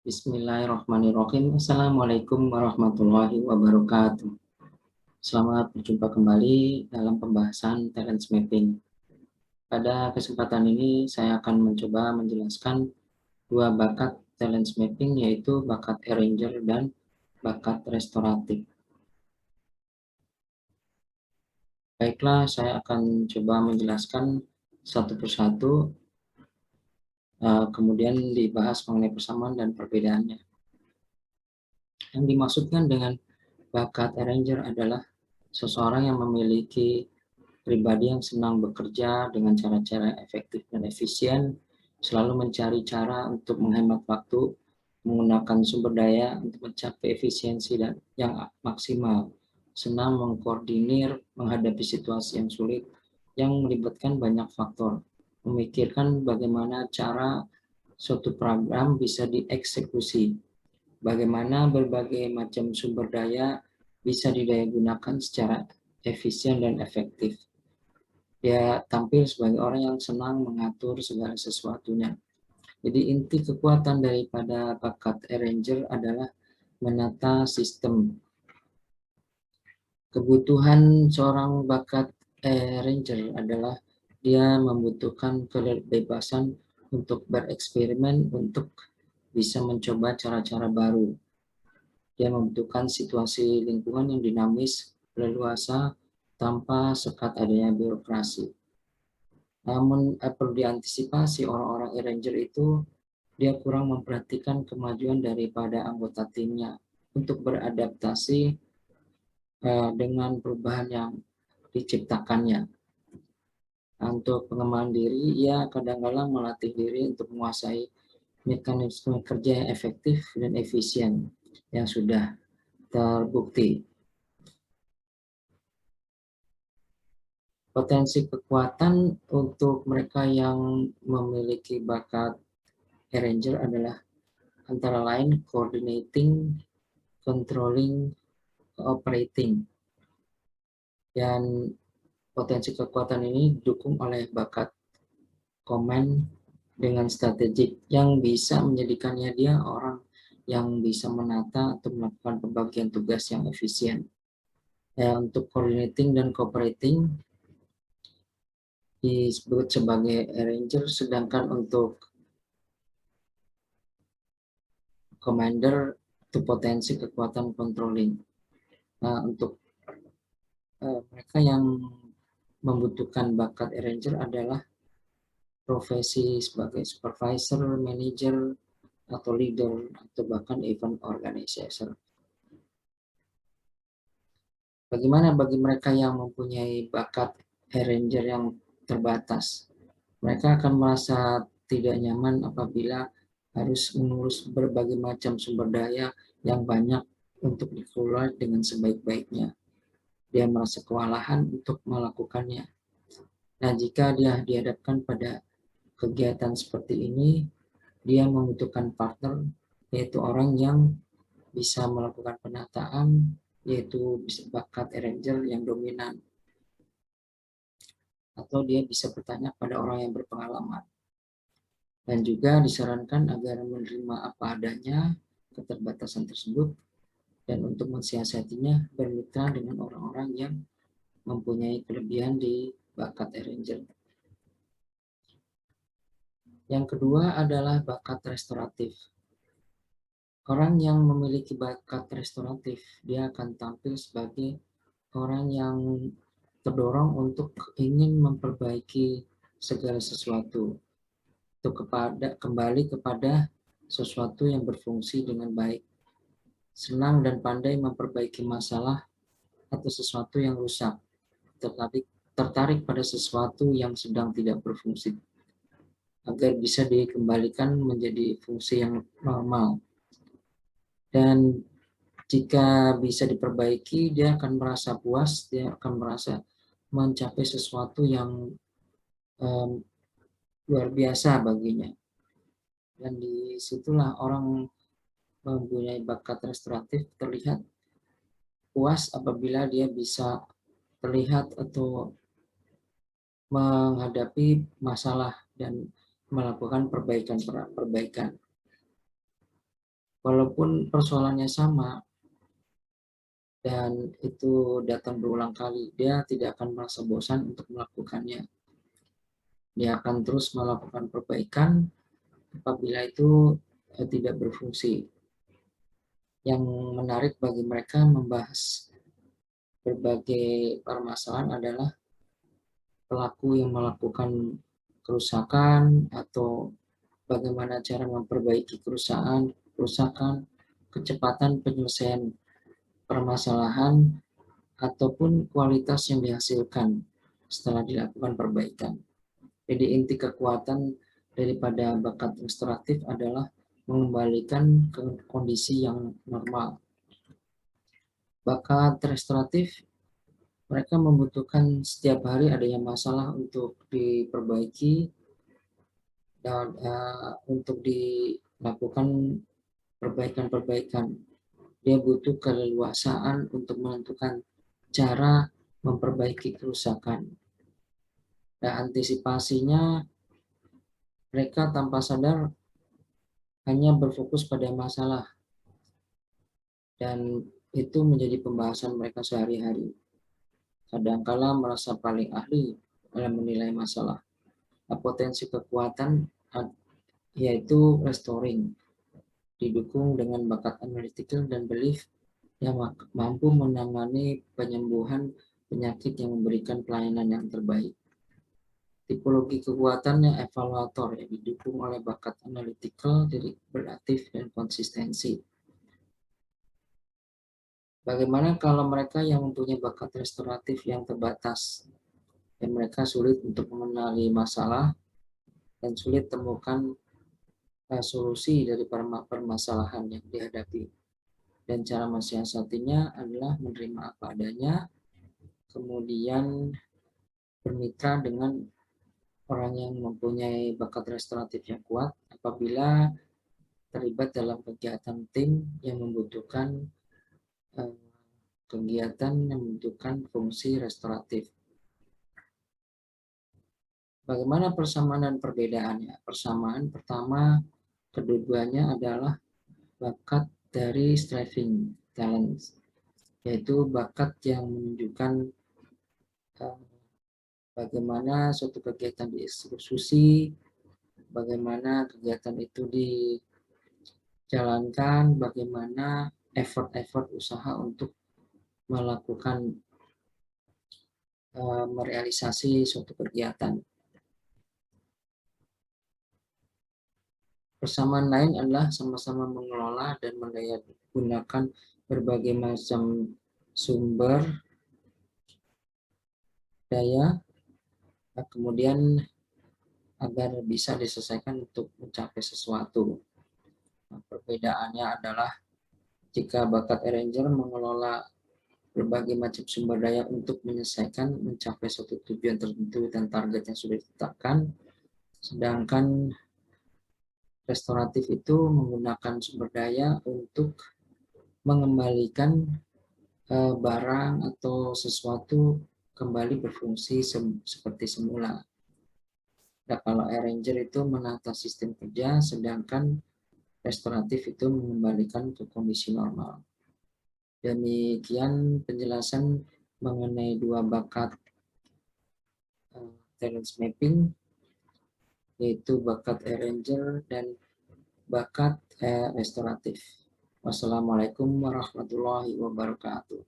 Bismillahirrahmanirrahim. Assalamualaikum warahmatullahi wabarakatuh. Selamat berjumpa kembali dalam pembahasan talent mapping. Pada kesempatan ini saya akan mencoba menjelaskan dua bakat talent mapping, yaitu bakat arranger dan bakat restoratif. Baiklah, saya akan coba menjelaskan satu persatu, kemudian dibahas mengenai persamaan dan perbedaannya. Yang dimaksudkan dengan bakat arranger adalah seseorang yang memiliki pribadi yang senang bekerja dengan cara-cara efektif dan efisien, selalu mencari cara untuk menghemat waktu, menggunakan sumber daya untuk mencapai efisiensi dan yang maksimal, senang mengkoordinir, menghadapi situasi yang sulit, yang melibatkan banyak faktor, memikirkan bagaimana cara suatu program bisa dieksekusi, bagaimana berbagai macam sumber daya bisa didayagunakan secara efisien dan efektif. Dia tampil sebagai orang yang senang mengatur segala sesuatunya. Jadi inti kekuatan daripada bakat arranger adalah menata sistem. Kebutuhan seorang bakat arranger adalah dia membutuhkan kebebasan untuk bereksperimen, untuk bisa mencoba cara-cara baru. Dia membutuhkan situasi lingkungan yang dinamis, leluasa, tanpa sekat adanya birokrasi. Namun perlu diantisipasi orang-orang arranger itu dia kurang memperhatikan kemajuan daripada anggota timnya untuk beradaptasi dengan perubahan yang diciptakannya. Untuk pengembangan diri, ia kadang-kadang melatih diri untuk menguasai mekanisme kerja yang efektif dan efisien yang sudah terbukti. Potensi kekuatan untuk mereka yang memiliki bakat arranger adalah antara lain coordinating, controlling, cooperating. Dan potensi kekuatan ini didukung oleh bakat command dengan strategik yang bisa menjadikannya dia orang yang bisa menata atau melakukan pembagian tugas yang efisien. Untuk coordinating dan cooperating disebut sebagai arranger, sedangkan untuk commander itu potensi kekuatan controlling. Nah, untuk mereka yang membutuhkan bakat arranger adalah profesi sebagai supervisor, manager, atau leader, atau bahkan event organizer. Bagaimana bagi mereka yang mempunyai bakat arranger yang terbatas? Mereka akan merasa tidak nyaman apabila harus mengurus berbagai macam sumber daya yang banyak untuk dikelola dengan sebaik-baiknya. Dia merasa kewalahan untuk melakukannya. Nah, jika dia dihadapkan pada kegiatan seperti ini, dia membutuhkan partner, yaitu orang yang bisa melakukan penataan, yaitu bakat arranger yang dominan. Atau dia bisa bertanya pada orang yang berpengalaman. Dan juga disarankan agar menerima apa adanya keterbatasan tersebut, dan untuk mensiasatinya bermitra dengan orang-orang yang mempunyai kelebihan di bakat arranger. Yang kedua adalah bakat restoratif. Orang yang memiliki bakat restoratif, dia akan tampil sebagai orang yang terdorong untuk ingin memperbaiki segala sesuatu, untuk kembali kepada sesuatu yang berfungsi dengan baik, senang dan pandai memperbaiki masalah atau sesuatu yang rusak, tertarik pada sesuatu yang sedang tidak berfungsi, agar bisa dikembalikan menjadi fungsi yang normal. Dan jika bisa diperbaiki, dia akan merasa puas, dia akan merasa mencapai sesuatu yang luar biasa baginya. Dan disitulah orang mempunyai bakat restoratif terlihat puas apabila dia bisa terlihat atau menghadapi masalah dan melakukan perbaikan. Walaupun persoalannya sama dan itu datang berulang kali, dia tidak akan merasa bosan untuk melakukannya. Dia akan terus melakukan perbaikan apabila itu tidak berfungsi. Yang menarik bagi mereka membahas berbagai permasalahan adalah pelaku yang melakukan kerusakan atau bagaimana cara memperbaiki kerusakan, kecepatan penyelesaian permasalahan, ataupun kualitas yang dihasilkan setelah dilakukan perbaikan. Jadi inti kekuatan daripada bakat restoratif adalah mengembalikan ke kondisi yang normal. Bakat restoratif, mereka membutuhkan setiap hari adanya masalah untuk diperbaiki dan untuk dilakukan perbaikan-perbaikan. Dia butuh keleluasaan untuk menentukan cara memperbaiki kerusakan. Dan antisipasinya, mereka tanpa sadar hanya berfokus pada masalah, dan itu menjadi pembahasan mereka sehari-hari. Kadangkala merasa paling ahli dalam menilai masalah. Potensi kekuatan yaitu restoring, didukung dengan bakat analytical dan belief yang mampu menangani penyembuhan penyakit yang memberikan pelayanan yang terbaik. Tipologi kekuatannya evaluator yang didukung oleh bakat analytical, deliberatif, dan konsistensi. Bagaimana kalau mereka yang mempunyai bakat restoratif yang terbatas dan mereka sulit untuk mengenali masalah dan sulit temukan solusi dari permasalahan yang dihadapi. Dan cara mensiasatinya adalah menerima apa adanya, kemudian bermitra dengan orang yang mempunyai bakat restoratif yang kuat apabila terlibat dalam kegiatan tim yang membutuhkan fungsi restoratif. Bagaimana persamaan dan perbedaannya? Persamaan pertama, keduanya adalah bakat dari striving talent, yaitu bakat yang menunjukkan bagaimana suatu kegiatan dieksekusi, bagaimana kegiatan itu dijalankan, bagaimana effort usaha untuk melakukan merealisasi suatu kegiatan. Persamaan lain adalah sama-sama mengelola dan mendaya gunakan berbagai macam sumber daya, kemudian agar bisa diselesaikan untuk mencapai sesuatu. Perbedaannya adalah jika bakat arranger mengelola berbagai macam sumber daya untuk mencapai suatu tujuan tertentu dan target yang sudah ditetapkan, sedangkan restoratif itu menggunakan sumber daya untuk mengembalikan barang atau sesuatu kembali berfungsi seperti semula. Nah, kalau arranger itu menata sistem kerja, sedangkan restoratif itu mengembalikan ke kondisi normal. Demikian penjelasan mengenai dua bakat talent mapping, yaitu bakat arranger dan bakat restoratif. Wassalamualaikum warahmatullahi wabarakatuh.